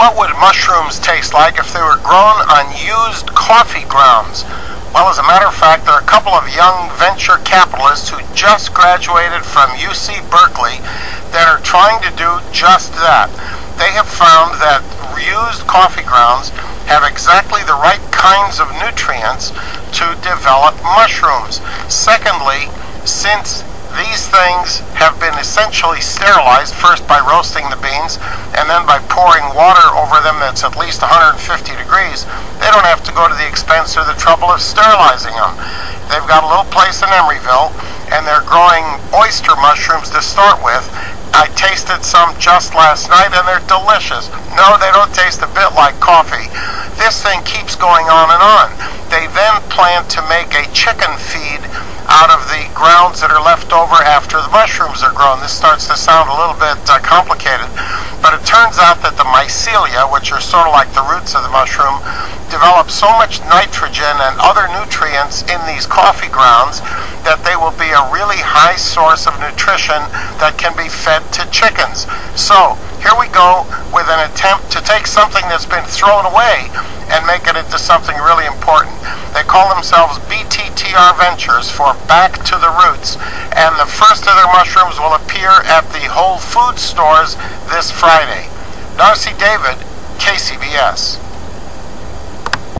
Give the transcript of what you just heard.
what would mushrooms taste like if they were grown on used coffee grounds? Well, as a matter of fact, there are a couple of young venture capitalists who just graduated from UC Berkeley that are trying to do just that. They have found that used coffee grounds have exactly the right kinds of nutrients to develop mushrooms. Secondly, since these things have been essentially sterilized, first by roasting the beans and then by pouring water over them that's at least 150 degrees, they don't have to go to the expense or the trouble of sterilizing them. They've got a little place in Emeryville, and they're growing oyster mushrooms to start with. I tasted some just last night, and they're delicious. No, they don't taste a bit like coffee. This thing keeps going on and on. They then plan to make a chicken feed out of the grounds that are left over after the mushrooms are grown. This starts to sound a little bit complicated, but it turns out that the mycelia, which are sort of like the roots of the mushroom, develop so much nitrogen and other nutrients in these coffee grounds that they will be a really high source of nutrition that can be fed to chickens. So here we go with an attempt to take something that's been thrown away and make it into something really important. They call themselves BTTR Ventures, for Back to the Roots, and the first of their mushrooms will appear at the Whole Food stores this Friday. Narsai, KCBS.